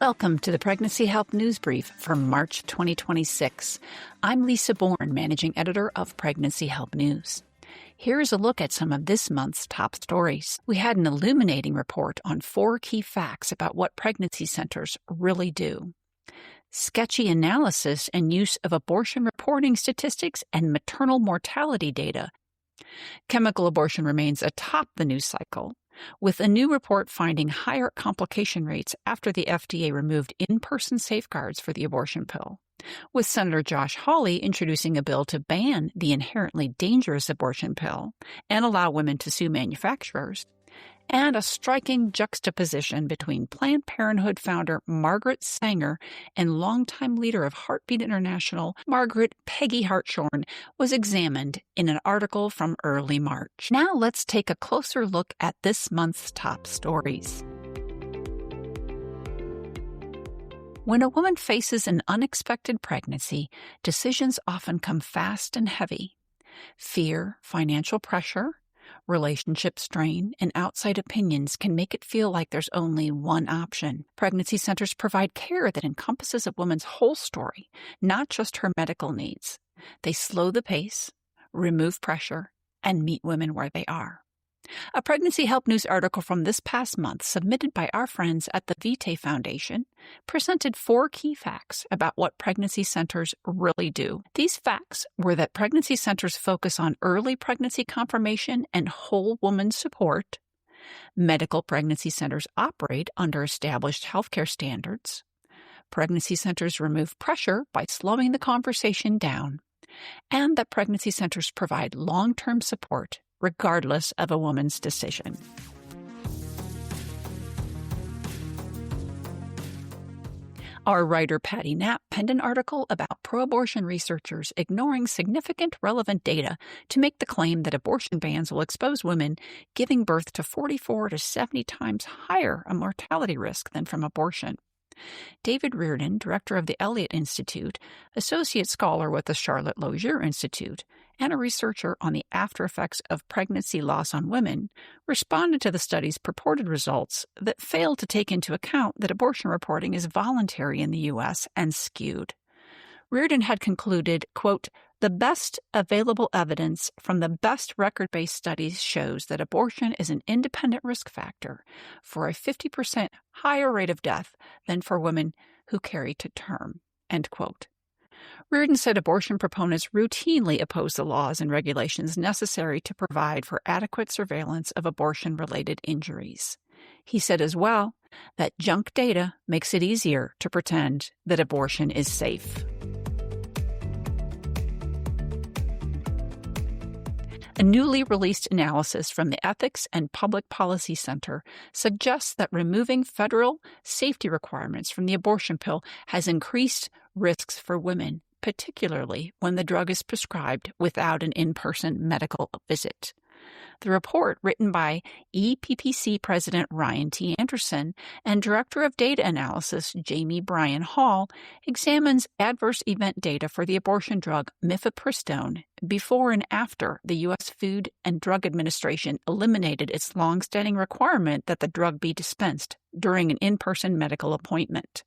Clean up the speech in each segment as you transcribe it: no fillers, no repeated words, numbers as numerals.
Welcome to the Pregnancy Health News Brief for March 2026. I'm Lisa Bourne, Managing Editor of Pregnancy Health News. Here's a look at some of this month's top stories. We had an illuminating report on 4 key facts about what pregnancy centers really do. Sketchy analysis and use of abortion reporting statistics and maternal mortality data. Chemical abortion remains atop the news cycle, with a new report finding higher complication rates after the FDA removed in-person safeguards for the abortion pill, with Senator Josh Hawley introducing a bill to ban the inherently dangerous abortion pill and allow women to sue manufacturers, and a striking juxtaposition between Planned Parenthood founder Margaret Sanger and longtime leader of Heartbeat International, Margaret Peggy Hartshorn, was examined in an article from early March. Now let's take a closer look at this month's top stories. When a woman faces an unexpected pregnancy, decisions often come fast and heavy. Fear, financial pressure, relationship strain, and outside opinions can make it feel like there's only one option. Pregnancy centers provide care that encompasses a woman's whole story, not just her medical needs. They slow the pace, remove pressure, and meet women where they are. A Pregnancy Help News article from this past month, submitted by our friends at the Vitae Foundation, presented 4 key facts about what pregnancy centers really do. These facts were that pregnancy centers focus on early pregnancy confirmation and whole woman support. Medical pregnancy centers operate under established healthcare standards. Pregnancy centers remove pressure by slowing the conversation down. And that pregnancy centers provide long-term support regardless of a woman's decision. Our writer Patty Knapp penned an article about pro-abortion researchers ignoring significant relevant data to make the claim that abortion bans will expose women giving birth to 44 to 70 times higher a mortality risk than from abortion. David Reardon, director of the Elliott Institute, associate scholar with the Charlotte Lozier Institute, and a researcher on the after effects of pregnancy loss on women, responded to the study's purported results that failed to take into account that abortion reporting is voluntary in the U.S. and skewed. Reardon had concluded, quote, "The best available evidence from the best record-based studies shows that abortion is an independent risk factor for a 50% higher rate of death than for women who carry to term," end quote. Reardon said abortion proponents routinely oppose the laws and regulations necessary to provide for adequate surveillance of abortion-related injuries. He said as well that junk data makes it easier to pretend that abortion is safe. A newly released analysis from the Ethics and Public Policy Center suggests that removing federal safety requirements from the abortion pill has increased risks for women, particularly when the drug is prescribed without an in-person medical visit. The report, written by EPPC President Ryan T. Anderson and Director of Data Analysis Jamie Bryan Hall, examines adverse event data for the abortion drug mifepristone before and after the U.S. Food and Drug Administration eliminated its longstanding requirement that the drug be dispensed during an in-person medical appointment.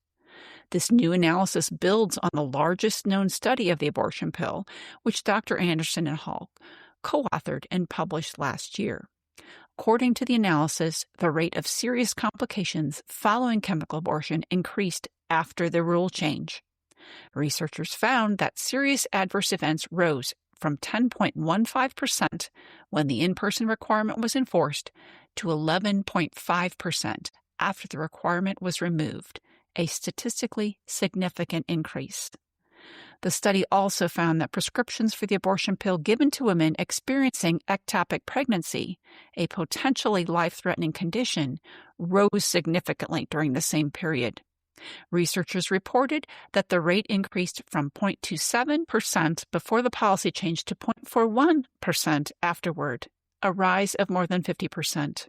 This new analysis builds on the largest known study of the abortion pill, which Dr. Anderson and Hall co-authored and published last year. According to the analysis, the rate of serious complications following chemical abortion increased after the rule change. Researchers found that serious adverse events rose from 10.15% when the in-person requirement was enforced to 11.5% after the requirement was removed, a statistically significant increase. The study also found that prescriptions for the abortion pill given to women experiencing ectopic pregnancy, a potentially life-threatening condition, rose significantly during the same period. Researchers reported that the rate increased from 0.27% before the policy change to 0.41% afterward, a rise of more than 50%.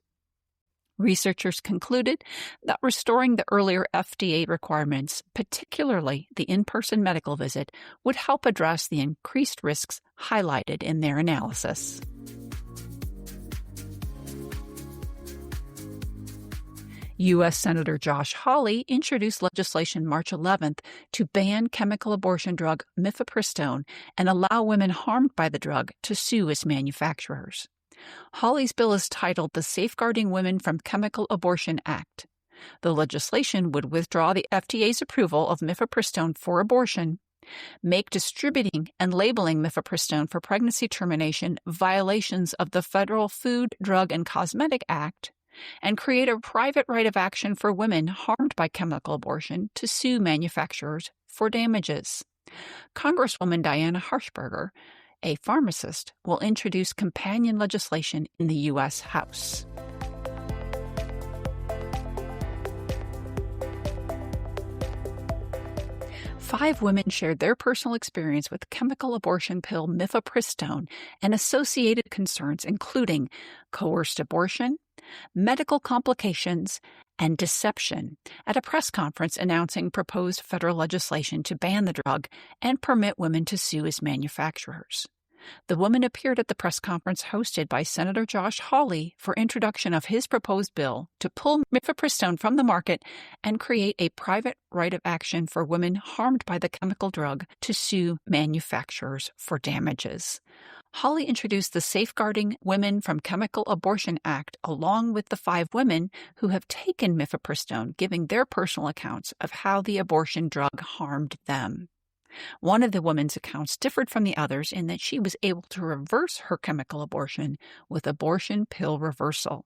Researchers concluded that restoring the earlier FDA requirements, particularly the in-person medical visit, would help address the increased risks highlighted in their analysis. U.S. Senator Josh Hawley introduced legislation March 11th to ban chemical abortion drug mifepristone and allow women harmed by the drug to sue its manufacturers. Hawley's bill is titled the Safeguarding Women from Chemical Abortion Act. The legislation would withdraw the FDA's approval of mifepristone for abortion, make distributing and labeling mifepristone for pregnancy termination violations of the Federal Food, Drug, and Cosmetic Act, and create a private right of action for women harmed by chemical abortion to sue manufacturers for damages. Congresswoman Diana Harshberger, a pharmacist, will introduce companion legislation in the U.S. House. Five women shared their personal experience with chemical abortion pill mifepristone and associated concerns, including coerced abortion, medical complications, and deception, at a press conference announcing proposed federal legislation to ban the drug and permit women to sue its manufacturers. The woman appeared at the press conference hosted by Senator Josh Hawley for introduction of his proposed bill to pull mifepristone from the market and create a private right of action for women harmed by the chemical drug to sue manufacturers for damages. Hawley introduced the Safeguarding Women from Chemical Abortion Act along with the five women who have taken mifepristone, giving their personal accounts of how the abortion drug harmed them. One of the women's accounts differed from the others in that she was able to reverse her chemical abortion with abortion pill reversal.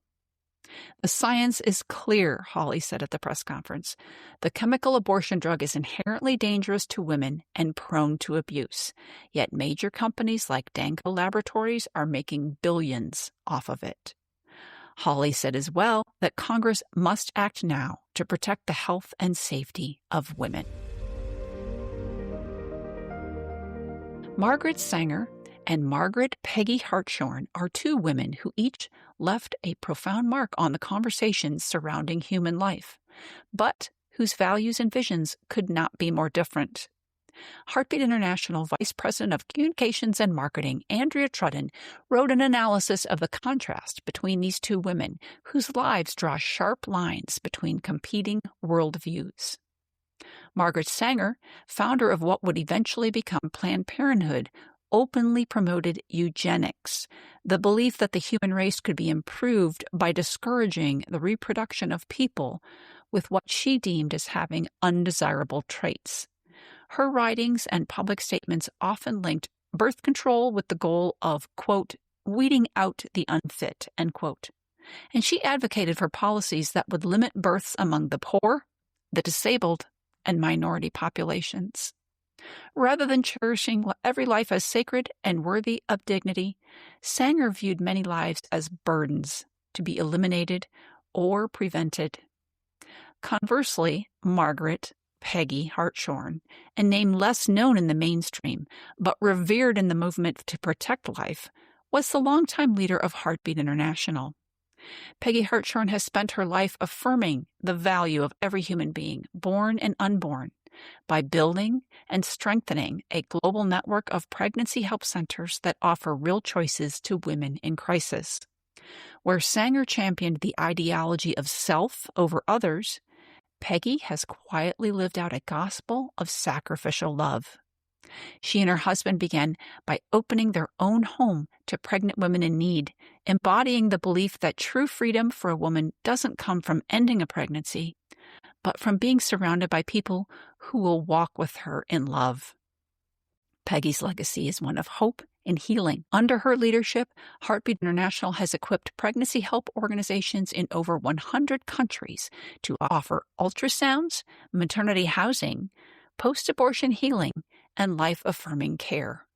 The science is clear, Hawley said at the press conference. The chemical abortion drug is inherently dangerous to women and prone to abuse, yet major companies like Danco Laboratories are making billions off of it. Hawley said as well that Congress must act now to protect the health and safety of women. Margaret Sanger and Margaret Peggy Hartshorn are two women who each left a profound mark on the conversations surrounding human life, but whose values and visions could not be more different. Heartbeat International Vice President of Communications and Marketing, Andrea Trudden, wrote an analysis of the contrast between these two women, whose lives draw sharp lines between competing worldviews. Margaret Sanger, founder of what would eventually become Planned Parenthood, openly promoted eugenics, the belief that the human race could be improved by discouraging the reproduction of people with what she deemed as having undesirable traits. Her writings and public statements often linked birth control with the goal of, quote, weeding out the unfit, end quote. And she advocated for policies that would limit births among the poor, the disabled, and minority populations. Rather than cherishing every life as sacred and worthy of dignity, Sanger viewed many lives as burdens to be eliminated or prevented. Conversely, Margaret, Peggy Hartshorn, a name less known in the mainstream but revered in the movement to protect life, was the longtime leader of Heartbeat International. Peggy Hartshorn has spent her life affirming the value of every human being, born and unborn, by building and strengthening a global network of pregnancy help centers that offer real choices to women in crisis. Where Sanger championed the ideology of self over others, Peggy has quietly lived out a gospel of sacrificial love. She and her husband began by opening their own home to pregnant women in need, embodying the belief that true freedom for a woman doesn't come from ending a pregnancy, but from being surrounded by people who will walk with her in love. Peggy's legacy is one of hope and healing. Under her leadership, Heartbeat International has equipped pregnancy help organizations in over 100 countries to offer ultrasounds, maternity housing, post-abortion healing, and life-affirming care.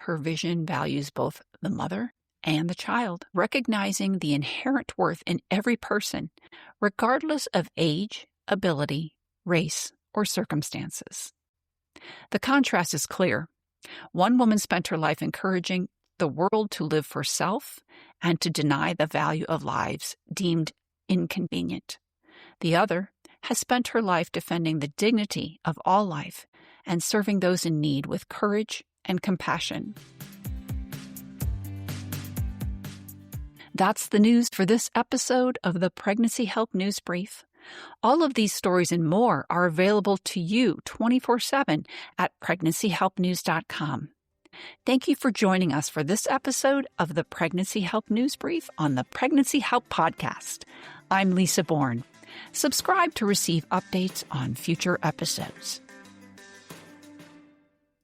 Her vision values both the mother and the child, recognizing the inherent worth in every person, regardless of age, ability, race, or circumstances. The contrast is clear. One woman spent her life encouraging the world to live for self and to deny the value of lives deemed inconvenient. The other has spent her life defending the dignity of all life and serving those in need with courage and compassion. That's the news for this episode of the Pregnancy Help News Brief. All of these stories and more are available to you 24/7 at pregnancyhelpnews.com. Thank you for joining us for this episode of the Pregnancy Help News Brief on the Pregnancy Help Podcast. I'm Lisa Bourne. Subscribe to receive updates on future episodes.